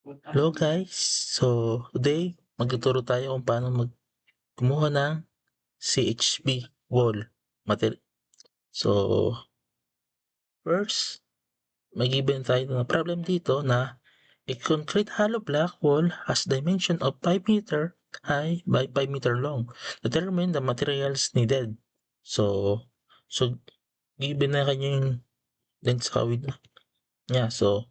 Hello guys! So, today magtuturo tayo kung paano kumuha ng CHB wall material. So, first, may given tayo na problem dito na a concrete hollow block wall has dimension of 5 meter high by 5 meter long. Determine the materials needed. So given na kanya yung length sa kawid niya. So,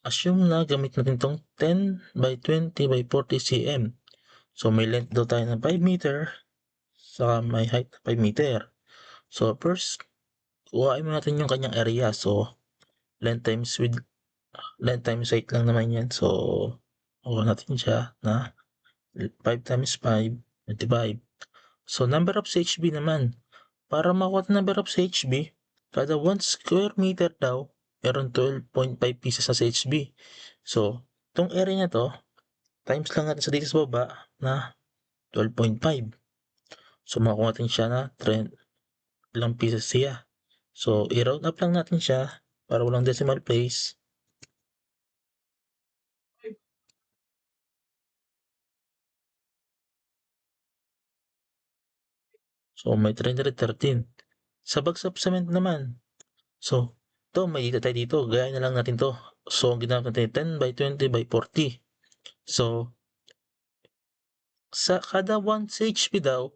assume na gamit natin tong 10 by 20 by 40 cm. So, may length daw tayo ng 5 meter, saka may height na 5 meter. So, first, kuhain mo natin yung kanyang area. So, length times height lang naman yan. So, kuha natin siya na 5 times 5, 25. So, number of CHB naman. Para makuha ang number of CHB, kada 1 square meter daw, meron 12.5 pieces na CHB. So, itong area na to, times lang natin sa dito sa baba na 12.5. So, makuha natin siya na ilang pieces siya. So, i-round up lang natin siya para walang decimal place. So, may 313. Sa bags of cement naman. So, may dito tayo dito. Gaya na lang natin to. So, ang ginamit natin 10 by 20 by 40. So, sa kada 1 CHP daw,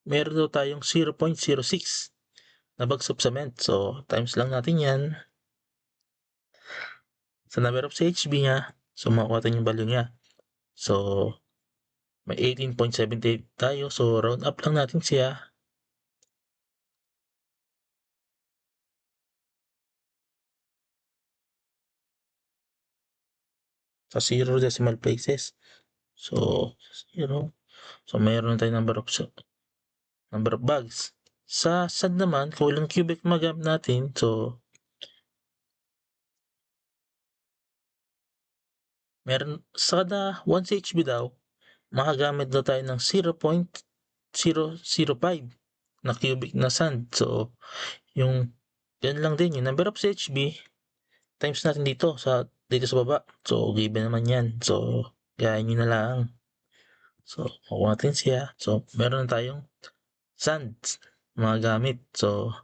meron daw tayong 0.06 na bags of cement. So, times lang natin yan sa number of CHB niya. So, makuha natin yung value niya. So, may 18.78 tayo. So, round up lang natin siya. Sa 0 decimal places. So, 0. So, mayroon tayong number of bags. Sa sand naman, kung ilang cubic magamit natin, so, meron sa kada 1 CHB daw, makagamit daw tayo ng 0.005 na cubic na sand. So, yung yan lang din, yung number of CHB times natin dito sa baba. So, given naman yan. So, gaya nyo na lang. So, makuha natin siya. So, meron na tayong sand mga gamit. So,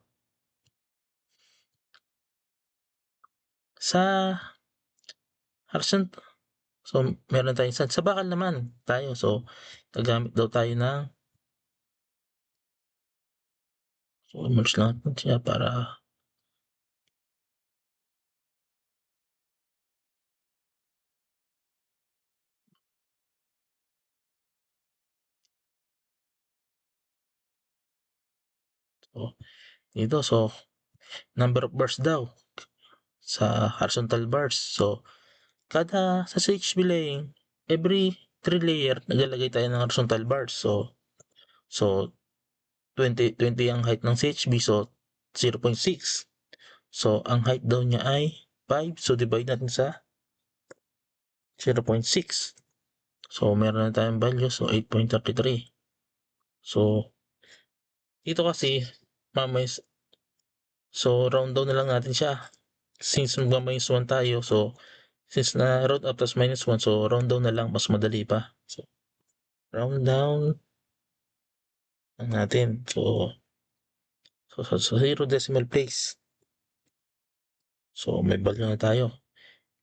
sa horizontal, so, meron tayong sand. Sa bakal naman tayo. So, gagamit daw tayo ng, so, merge lang natin siya para, so, dito. So, number of bars daw sa horizontal bars. So, kada sa CHB laying, every 3 layer, naglalagay tayo ng horizontal bars. So 20 ang height ng CHB, so 0.6. So, ang height daw niya ay 5. So, divide natin sa 0.6. So, meron na tayong value. So, 8.33. So, dito kasi, so, round down na lang natin siya. Since magma-minus 1 tayo, so, since na round up tas minus 1, so, round down na lang, mas madali pa. So, round down lang natin. So, 0 decimal place. So, may value na tayo.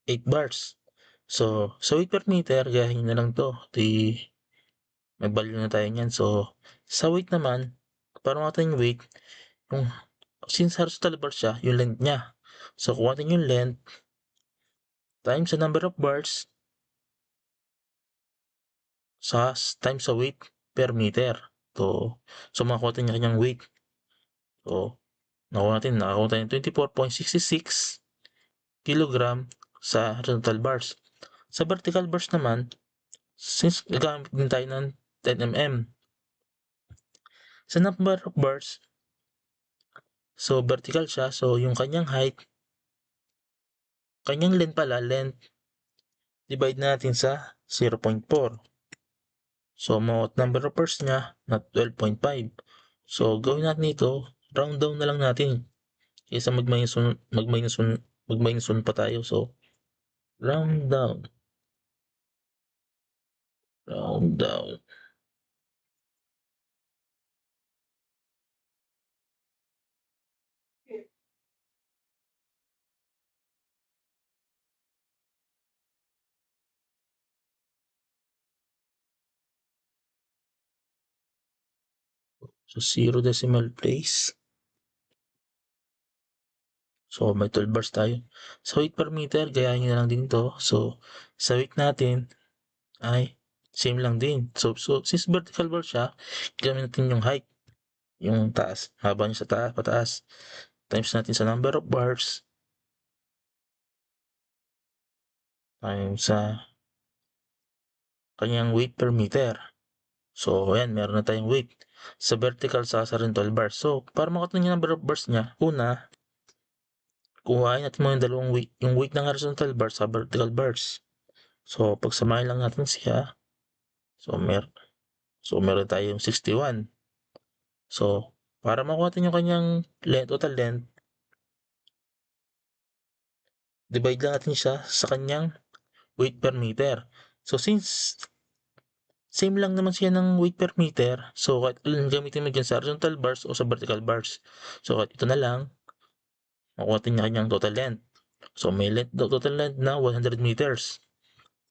8 bars. So, sa weight per meter, gahin na lang to. May value na tayo niyan. So, sa weight naman, para natin yung weight, yung, since horizontal bar siya, yung length niya. So, kung natin yung length, times the number of bars, times sa weight per meter. So makakuha natin yung kanyang weight. So, nakakuha tayo ng 24.66 kilogram sa horizontal bars. Sa vertical bars naman, since gagamit din tayo ng 10 mm. Sa number of bars, so vertical siya, so yung kanyang kanyang length, divide natin sa 0.4. So, number of bars niya na 12.5. So, gawin natin ito, round down na lang natin. Kaysa mag-minus 1 pa tayo. So, round down. Round down. So 0 decimal place. So may 12 bars tayo. So weight per meter, gayahin nyo na lang din to. So sa weight natin ay same lang din. So since vertical bar siya, gamitin natin yung height, yung taas, haba niya sa taas, pataas. Times natin sa number of bars times sa kanyang weight per meter. So, ayan, meron na tayong weight. Sa vertical, sa horizontal bars. So, para makita niyo yung number of bars niya, una, kuhain natin mo yung dalawang weight. Yung weight ng horizontal bars sa vertical bars. So, pagsamahin lang natin siya. So, meron tayong 61. So, para makuha natin yung kanyang total length, divide lang natin siya sa kanyang weight per meter. So, since same lang naman siya ng weight per meter, so kahit alin gamitin mo dyan sa horizontal bars o sa vertical bars. So, kahit ito na lang, makuha natin yung kanyang total length. So, may total length na 100 meters.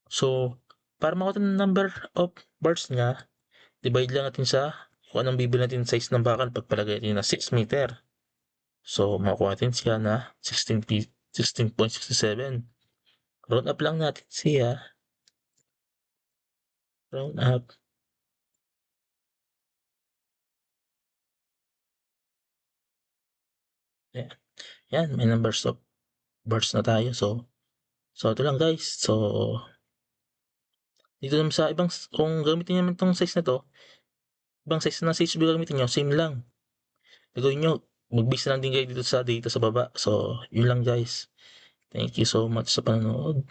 So, para makuha natin yung number of bars niya, divide lang natin sa kung anong bibili natin size ng bakal pagpalagay natin na 6 meter. So, makuha natin siya na 16.67. Round up lang natin siya. Round up. Yan. Yan, may numbers of bars na tayo. So ito lang guys. So, dito naman sa ibang, kung gamitin naman itong size na to, ibang size na CHB gamitin nyo, same lang. Gagawin nyo, mag-base lang din kayo dito sa data sa baba. So, yun lang guys. Thank you so much sa panonood.